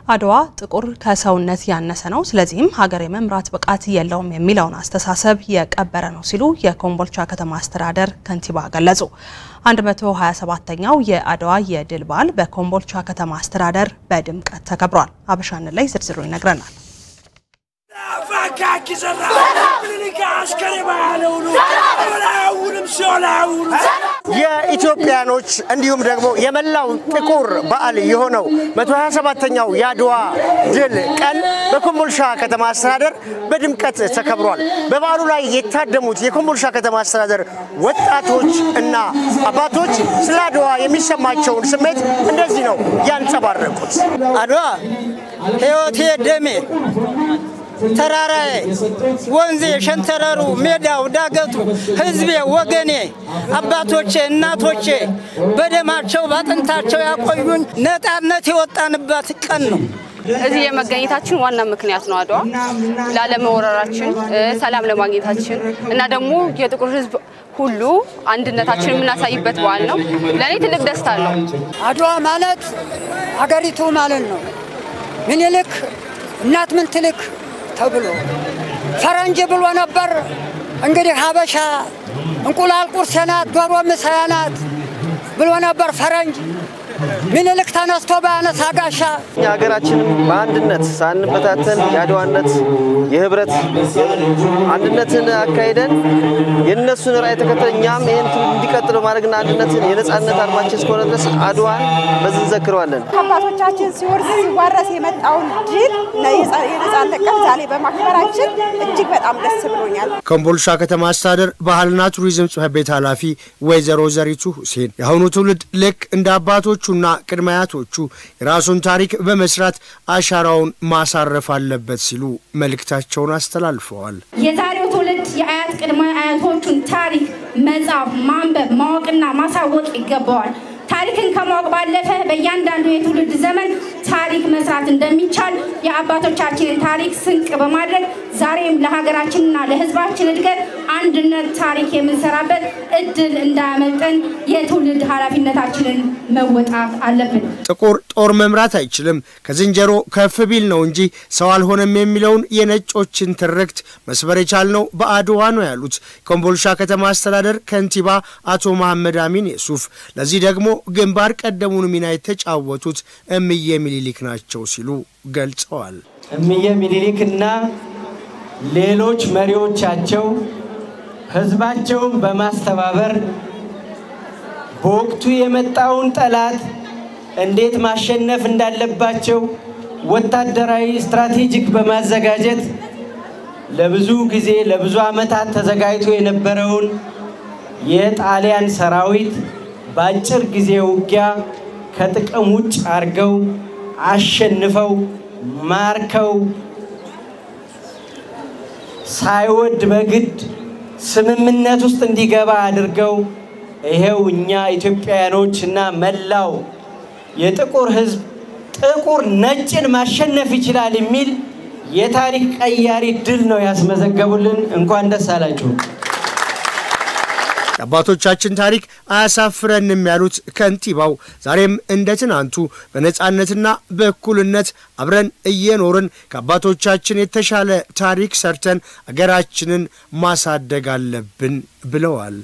አድዋ ጥቁር ከሰውነት ያነሰ ነው ስለዚህም ሀገር የመምራት ብቃት የለውም የሚለውን አስተሳሰብ የቀበረ ነው ሲሉ የኮምቦልቻ ከተማ አስተዳደር ከንቲባ ገለጹ። 127ኛው የአድዋ የድል በዓል በኮምቦልቻ ከተማ አስተዳደር በድምቀት ተከብሯል። አበሻን ላይ ዝርዝሩ ይነግረናል። የኢትዮጵያኖች እንዲሁም ደግሞ የመላው ጥቁር በዓል የሆነው 127ኛው የአድዋ ድል ቀን በኮምቦልቻ ከተማ አስተዳደር በድምቀት ተከብሯል። በበዓሉ ላይ የታደሙት የኮምቦልቻ ከተማ አስተዳደር ወጣቶች እና አባቶች ስለ አድዋ የሚሰማቸውን ስሜት እንደዚህ ነው ያንጸባረቁት። አድዋ ሕይወቴ ደሜ ተራራዬ ወንዜ ሸንተረሩ ሜዳው ዳገቱ ህዝቤ ወገኔ አባቶቼ እናቶቼ በደማቸው ባጥንታቸው ያቆዩኝ ነፃነት የወጣንበት ቀን ነው። እዚህ የመገኘታችን ዋና ምክንያት ነው አድዋ ላለመወረራችን ሰላም ለማግኘታችን እና ደግሞ የጥቁር ህዝብ ሁሉ አንድነታችንን የምናሳይበት በዓል ነው። ለኔ ትልቅ ደስታ አለው። አድዋ ማለት ሀገሪቱ ማለት ነው። ምኒልክ እናት ምን ትልክ ተብሎ ፈረንጅ ብሎ ነበር። እንግዲህ ሀበሻ እንቁላል ቁርስ ናት ዶሮ ምሳ ናት ብሎ ነበር ፈረንጅ። ምኒልክ ተነስቶ ባነሳ ጋሻ ሀገራችን በአንድነት ሳንበታተን ያድዋነት የህብረት አንድነትን አካይደን የነሱን ራዕይ ተከተኛም ይሄን እንዲቀጥል ማድረግና አንድነትን የነጻነት አርማችን እስከሆነ ድረስ አድዋን በዚህ ዘክረዋለን። አባቶቻችን ሲወርስ የመጣውን ድል የነጻነት ቀን ዛሬ በማክበራችን እጅግ በጣም ደስ ብሎኛል። ኮምቦልቻ ከተማ አስተዳደር ባህልና ቱሪዝም ጽሕፈት ቤት ኃላፊ ወይዘሮ ዘሪቱ ሁሴን የአሁኑ ትውልድ ልክ እንደ አባቶቹና ቅድማያቶቹ የራሱን ታሪክ በመስራት አሻራውን ማሳረፍ አለበት ሲሉ መልእክታቸውን አስተላልፈዋል። የዛሬው ትውልድ የአያት ቅድማያቶቹን ታሪክ መጻፍ ማንበብ ማወቅና ማሳወቅ ይገባዋል። ታሪክን ከማወቅ ባለፈ በእያንዳንዱ የትውልድ ዘመን ታሪክ መስራት እንደሚቻል የአባቶቻችንን ታሪክ ስንቅ በማድረግ ዛሬም ለሀገራችንና ለሕዝባችን እድገት አንድነት ታሪክ የምንሰራበት እድል እንዳያመልጠን የትውልድ ኃላፊነታችንን መወጣት አለብን። ጥቁር ጦር መምራት አይችልም ከዝንጀሮ ከፍ ቢል ነው እንጂ ሰው አልሆነም የሚለውን የነጮችን ትርክት መስበር የቻልነው በአድዋ ነው ያሉት ኮምቦልቻ ከተማ አስተዳደር ከንቲባ አቶ መሐመድ አሚን የሱፍ ለዚህ ደግሞ ግንባር ቀደሙን ሚና የተጫወቱት እምዬ ሚኒሊክ ናቸው ሲሉ ገልጸዋል። እምዬ ሚኒሊክና ሌሎች መሪዎቻቸው ህዝባቸውን በማስተባበር በወቅቱ የመጣውን ጠላት እንዴት ማሸነፍ እንዳለባቸው ወታደራዊ ስትራቴጂክ በማዘጋጀት ለብዙ ጊዜ ለብዙ ዓመታት ተዘጋጅቶ የነበረውን የጣሊያን ሰራዊት በአጭር ጊዜ ውጊያ ከጥቅም ውጭ አርገው አሸንፈው ማርከው ሳይወድ በግድ ስምምነት ውስጥ እንዲገባ አድርገው ይሄው እኛ ኢትዮጵያውያኖችና መላው የጥቁር ህዝብ ጥቁር ነጭን ማሸነፍ ይችላል የሚል የታሪክ ቀያሪ ድል ነው ያስመዘገቡልን። እንኳን ደስ አላችሁ። አባቶቻችን ታሪክ አያሳፍረንም ያሉት ከንቲባው ዛሬም እንደ ትናንቱ በነጻነትና በእኩልነት አብረን እየኖርን ከአባቶቻችን የተሻለ ታሪክ ሰርተን አገራችንን ማሳደግ አለብን ብለዋል።